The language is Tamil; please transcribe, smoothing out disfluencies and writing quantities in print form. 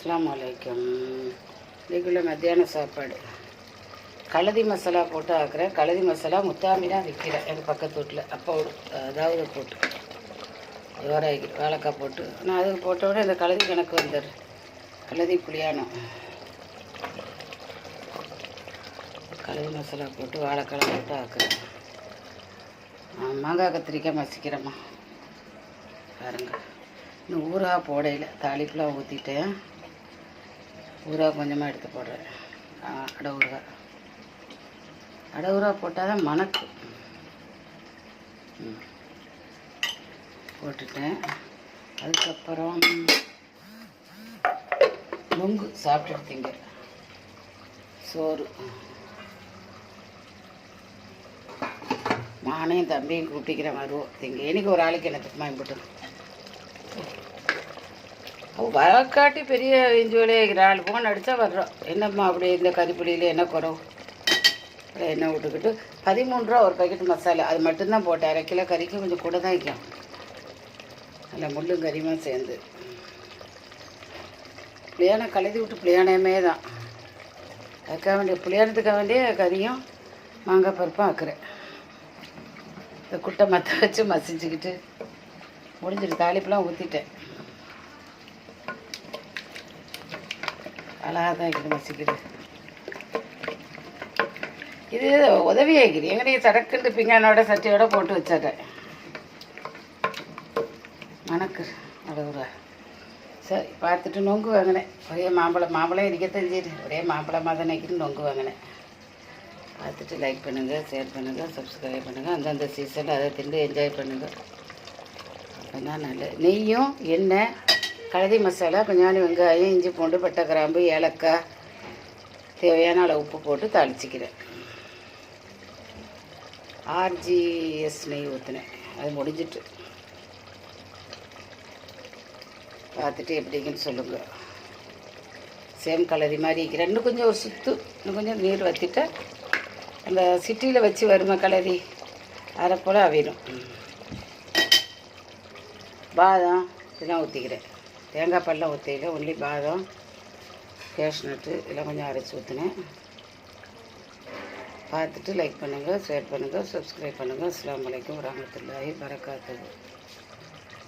அஸ்ஸலாமு அலைக்கும். இன்றைக்குள்ள மத்தியான சாப்பாடு கலதி மசாலா போட்டு ஆக்குறேன். கலதி மசாலா முத்தாமி தான் விற்கிறேன் எங்கள் பக்கத்து வீட்டில். அப்போ அதாவது போட்டு வாழைக்காய் போட்டு நான் அதுக்கு போட்ட விட இந்த கலதி கணக்கு வந்துடுறேன். கலதி புளியானம் கலதி மசாலா போட்டு வாழைக்காய் போட்டு ஆக்குறேன். மாங்காய் கத்திரிக்காய் மசிக்கிறேம்மா பாருங்க. இன்னும் ஊறுகாய் போடையில் தாளிப்புலாம் ஊற்றிட்டேன். ஊறுகாய் கொஞ்சமாக எடுத்து போடுறேன். அடை ஊறுகாய் போட்டால் தான் மணக்கு. போட்டுட்டேன். அதுக்கப்புறம் நொங்கு சாப்பிட்டுடுத்தீங்க. சோறு நானையும் தம்பியும் கூப்பிட்டிக்கிறேன் வருவோம் திங்க. எனக்கு ஒரு ஆளுக்கு எனக்கு மாம்பிட்டு வழக்காட்டி பெரிய இஞ்சுவலே ஆள் ஃபோன் அடித்தா வர்றோம். என்னம்மா அப்படி இந்த கறிப்பொடியில் என்ன குறவு எண்ணெய் விட்டுக்கிட்டு 13 ரூபா ஒரு பாக்கெட் மசாலா. அது மட்டும்தான் போட்டேன். 1/2 கிலோ கறிக்கு கொஞ்சம் கூட தான் வைக்கும். நல்லா முள்ளும் கறியுமா சேர்ந்து புளியானை கலதி விட்டு புளியானமே தான் அதுக்காக வேண்டிய புளியானத்துக்காக வேண்டிய கறியும் மாங்காய் பருப்பும் ஆக்குறேன். இந்த குட்டை மற்ற வச்சு மசிச்சுக்கிட்டு முடிஞ்சிட்டு தாளிப்பெலாம் ஊற்றிட்டேன். அழகாக தான் இருக்குது மசிக்குது. இது உதவியாகிது. எங்கடைய சடக்குண்டு பிங்கானோட சட்டியோட போட்டு வச்சிட்றேன். மணக்கு அடவுரா. சரி பார்த்துட்டு நொங்கு வாங்கினேன். ஒரே மாம்பழம் இருக்கத்தான் சரி. ஒரே மாம்பழமாக தான் நினைக்கிட்டு நொங்கு வாங்கினேன். பார்த்துட்டு லைக் பண்ணுங்கள், ஷேர் பண்ணுங்கள், சப்ஸ்கிரைப் பண்ணுங்கள். அந்தந்த சீசனில் அதை திண்டு என்ஜாய் பண்ணுங்கள். அப்போ தான் நல்ல நெய்யும் எண்ணெய் கலதி மசாலா கொஞ்சம் வெங்காயம் இஞ்சி பூண்டு பட்டை கிராம்பு ஏலக்காய் தேவையான அளவு உப்பு போட்டு தாளிச்சிக்கிறேன். RGS நெய் ஊற்றினேன். அது முடிஞ்சிட்டு பார்த்துட்டு எப்படிங்கன்னு சொல்லுங்கள். சேம் கலரி மாதிரி இருக்கிறேன். இன்னும் கொஞ்சம் ஒரு சுத்து இன்னும் கொஞ்சம் நீர் வற்றிட்டு அந்த சிட்டியில் வச்சு வருமா கலரி அதை போல் அவிடும். பாதம் இதெல்லாம் ஊற்றிக்கிறேன். தேங்காய் பால்லாம் ஊற்றிக்கல. ஒன்லி பாதம் கேஷ்நட்டு இதெல்லாம் கொஞ்சம் அரைச்சி ஊற்றினேன். பார்த்துட்டு லைக் பண்ணுங்கள், ஷேர் பண்ணுங்கள், சப்ஸ்கிரைப் பண்ணுங்கள். அஸ்ஸலாமு அலைக்கும் வரஹ்மத்துல்லாஹி வபரகாத்துஹு.